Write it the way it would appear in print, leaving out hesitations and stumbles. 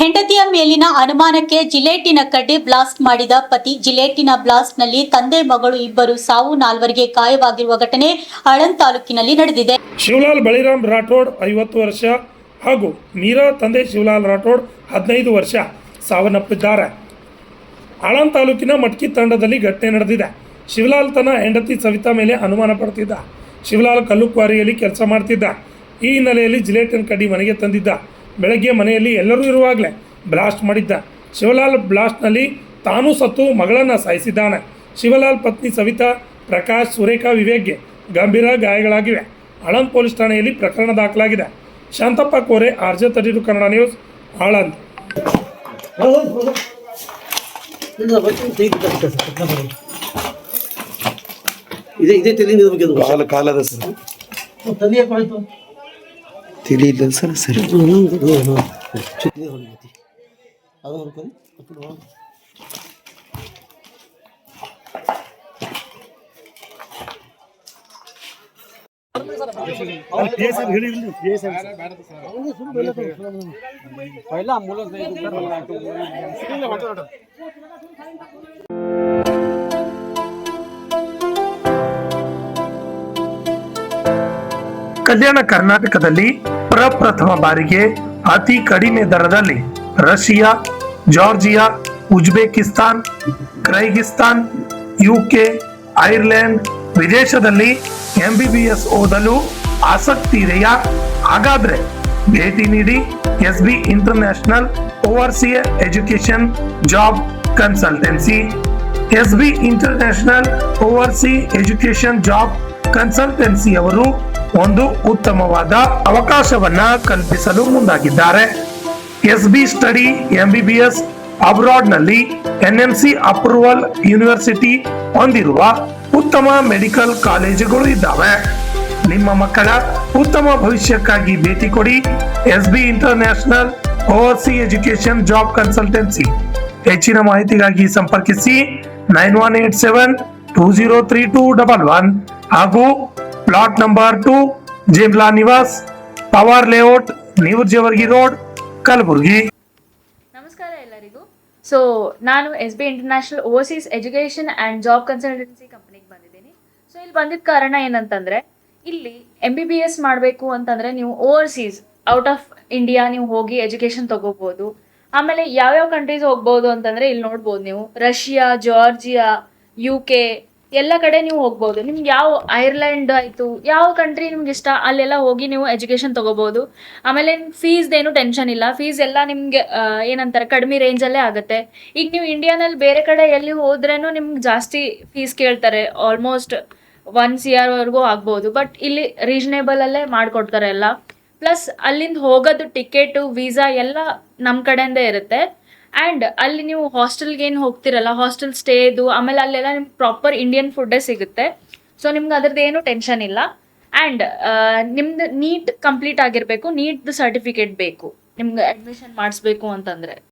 ಹೆಂಡತಿಯ ಮೇಲಿನ ಅನುಮಾನಕ್ಕೆ ಜಿಲೇಟಿನ ಕಡ್ಡಿ ಬ್ಲಾಸ್ಟ್ ಮಾಡಿದ ಪತಿ. ಜಿಲೇಟಿನ ಬ್ಲಾಸ್ಟ್ನಲ್ಲಿ ತಂದೆ ಮಗಳು ಇಬ್ಬರು ಸಾವು, 4ವರಿಗೆ ಗಾಯವಾಗಿರುವ ಘಟನೆ ಆಳಂದ್ ತಾಲೂಕಿನಲ್ಲಿ ನಡೆದಿದೆ. ಶಿವಲಾಲ್ ಬಳಿರಾಮ್ ರಾಠೋಡ್ 50 ವರ್ಷ ಹಾಗೂ ಮೀರಾ ತಂದೆ ಶಿವಲಾಲ್ ರಾಠೋಡ್ 15 ವರ್ಷ ಸಾವನ್ನಪ್ಪಿದ್ದಾರೆ. ಆಳಂದ್ ತಾಲೂಕಿನ ಮಟ್ಕಿ ತಂಡದಲ್ಲಿ ಘಟನೆ ನಡೆದಿದೆ. ಶಿವಲಾಲ್ ತನ್ನ ಹೆಂಡತಿ ಸವಿತಾ ಮೇಲೆ ಅನುಮಾನ ಪಡ್ತಿದ್ದ. ಶಿವಲಾಲ್ ಕಲ್ಲು ಕ್ವಾರಿಯಲ್ಲಿ ಕೆಲಸ ಮಾಡ್ತಿದ್ದ. ಈ ಹಿನ್ನೆಲೆಯಲ್ಲಿ ಜಿಲೇಟಿನ ಕಡ್ಡಿ ಮನೆಗೆ ತಂದಿದ್ದ. ಬೆಳಗ್ಗೆ ಮನೆಯಲ್ಲಿ ಎಲ್ಲರೂ ಇರುವಾಗಲೇ ಬ್ಲಾಸ್ಟ್ ಮಾಡಿದ್ದ. ಶಿವಲಾಲ್ ಬ್ಲಾಸ್ಟ್ನಲ್ಲಿ ತಾನೂ ಸತ್ತು ಮಗಳನ್ನು ಸಾಯಿಸಿದ್ದಾನೆ. ಶಿವಲಾಲ್ ಪತ್ನಿ ಸವಿತಾ, ಪ್ರಕಾಶ್, ಸುರೇಖಾ, ವಿವೇಕ್ಗೆ ಗಂಭೀರ ಗಾಯಗಳಾಗಿವೆ. ಆಳಂದ್ ಪೊಲೀಸ್ ಠಾಣೆಯಲ್ಲಿ ಪ್ರಕರಣ ದಾಖಲಾಗಿದೆ. ಶಾಂತಪ್ಪ ಕೋರೆ, RJ32 ಕನ್ನಡ ನ್ಯೂಸ್, ಆಳಂದ್. ಕಾಲದ ಸರ್ ತಿಳಿ ಇಲ್ಲ ಸರ್ ಸರಿ ಕಲ್ಯಾಣ ಕರ್ನಾಟಕದಲ್ಲಿ ಪ್ರಪ್ರಥಮ ಬಾರಿಗೆ ಅತಿ ಕಡಿಮೆ ದರದಲ್ಲಿ Russia, Georgia, Uzbekistan, Kyrgyzstan, UK, Ireland ವಿದೇಶದಲ್ಲಿ MBBS ಓದಲು ಆಸಕ್ತಿ ಇದೆಯಾ? ಹಾಗಾದ್ರೆ ಭೇಟಿ ನೀಡಿ SB international overseer education job consultancy. SB international overseas education job consultancy ಅವರು ಒಂದು ಉತ್ತಮವಾದ ಅವಕಾಶವನ್ನ ಕಲ್ಪಿಸಲು ಮುಂದಾಗಿದ್ದಾರೆ. SB ಸ್ಟಡಿ MBBS ಅಬ್ರಾಡ್ ನಲ್ಲಿ NMC ಅಪ್ರೂವಲ್ ಯೂನಿವರ್ಸಿಟಿ ಹೊಂದಿರುವ ಉತ್ತಮ ಮೆಡಿಕಲ್ ಕಾಲೇಜುಗಳು ಇದ್ದಾವೆ. ನಿಮ್ಮ ಮಕ್ಕಳ ಉತ್ತಮ ಭವಿಷ್ಯಕ್ಕಾಗಿ ಭೇಟಿ ಕೊಡಿ SB international overseas education job consultancy. ಹೆಚ್ಚಿನ ಮಾಹಿತಿಗಾಗಿ ಸಂಪರ್ಕಿಸಿ 9187203211 ಹಾಗೂ plot number 2, Jimla Nivas, power layout, New Jewargi road, Kalaburagi. ನಮಸ್ಕಾರ ಎಲ್ಲರಿಗೂ. ಸೊ ನಾನು SB international overseas education and job consultancy ಕಂಪ್ನಿಗೆ ಬಂದಿದ್ದೀನಿ. ಸೊ ಇಲ್ಲಿ ಬಂದಿದ್ದ ಕಾರಣ ಏನಂತಂದರೆ, ಇಲ್ಲಿ MBBS ಮಾಡಬೇಕು ಅಂತಂದರೆ ನೀವು ಓವರ್ಸೀಸ್ ಔಟ್ ಆಫ್ ಇಂಡಿಯಾ ನೀವು ಹೋಗಿ ಎಜುಕೇಷನ್ ತೊಗೋಬೋದು. ಆಮೇಲೆ ಯಾವ್ಯಾವ ಕಂಟ್ರೀಸ್ ಹೋಗ್ಬೋದು ಅಂತಂದರೆ ಇಲ್ಲಿ ನೋಡ್ಬೋದು ನೀವು. ರಷ್ಯಾ, ಜಾರ್ಜಿಯಾ, UK ಎಲ್ಲ ಕಡೆ ನೀವು ಹೋಗ್ಬೋದು. ನಿಮ್ಗೆ ಯಾವ ಐರ್ಲೆಂಡ್ ಆಯಿತು, ಯಾವ ಕಂಟ್ರಿ ನಿಮ್ಗೆ ಇಷ್ಟ ಅಲ್ಲೆಲ್ಲ ಹೋಗಿ ನೀವು ಎಜುಕೇಷನ್ ತೊಗೋಬೋದು. ಆಮೇಲೆ ಫೀಸ್ದೇನು ಟೆನ್ಷನ್ ಇಲ್ಲ. ಫೀಸ್ ಎಲ್ಲ ನಿಮಗೆ ಏನಂತಾರೆ ಕಡಿಮೆ ರೇಂಜಲ್ಲೇ ಆಗುತ್ತೆ. ಈಗ ನೀವು ಇಂಡಿಯಾನಲ್ಲಿ ಬೇರೆ ಕಡೆ ಎಲ್ಲಿ ಹೋದ್ರೂ ನಿಮ್ಗೆ ಜಾಸ್ತಿ ಫೀಸ್ ಕೇಳ್ತಾರೆ. ಆಲ್ಮೋಸ್ಟ್ 1 CR ವರೆಗೂ ಆಗ್ಬೋದು. ಬಟ್ ಇಲ್ಲಿ ರೀಸನೇಬಲಲ್ಲೇ ಮಾಡಿಕೊಡ್ತಾರೆ ಎಲ್ಲ. ಪ್ಲಸ್ ಅಲ್ಲಿಂದ ಹೋಗೋದು ಟಿಕೆಟು, ವೀಸಾ ಎಲ್ಲ ನಮ್ಮ ಕಡೆಯಿಂದ ಇರುತ್ತೆ. ಆ್ಯಂಡ್ ಅಲ್ಲಿ ನೀವು ಹಾಸ್ಟೆಲ್ಗೆ ಏನು ಹೋಗ್ತಿರಲ್ಲ, ಹಾಸ್ಟೆಲ್ ಸ್ಟೇದು, ಆಮೇಲೆ ಅಲ್ಲೆಲ್ಲ ನಿಮ್ಗೆ ಪ್ರಾಪರ್ ಇಂಡಿಯನ್ ಫುಡ್ಡೇ ಸಿಗುತ್ತೆ. ಸೊ ನಿಮ್ಗೆ ಅದ್ರದ್ದು ಏನು ಟೆನ್ಷನ್ ಇಲ್ಲ. ಆ್ಯಂಡ್ ನಿಮ್ದು ನೀಟ್ ಕಂಪ್ಲೀಟ್ ಆಗಿರಬೇಕು. ನೀಟ್ದು ಸರ್ಟಿಫಿಕೇಟ್ ಬೇಕು ನಿಮ್ಗೆ ಅಡ್ಮಿಷನ್ ಮಾಡಿಸ್ಬೇಕು ಅಂತಂದರೆ.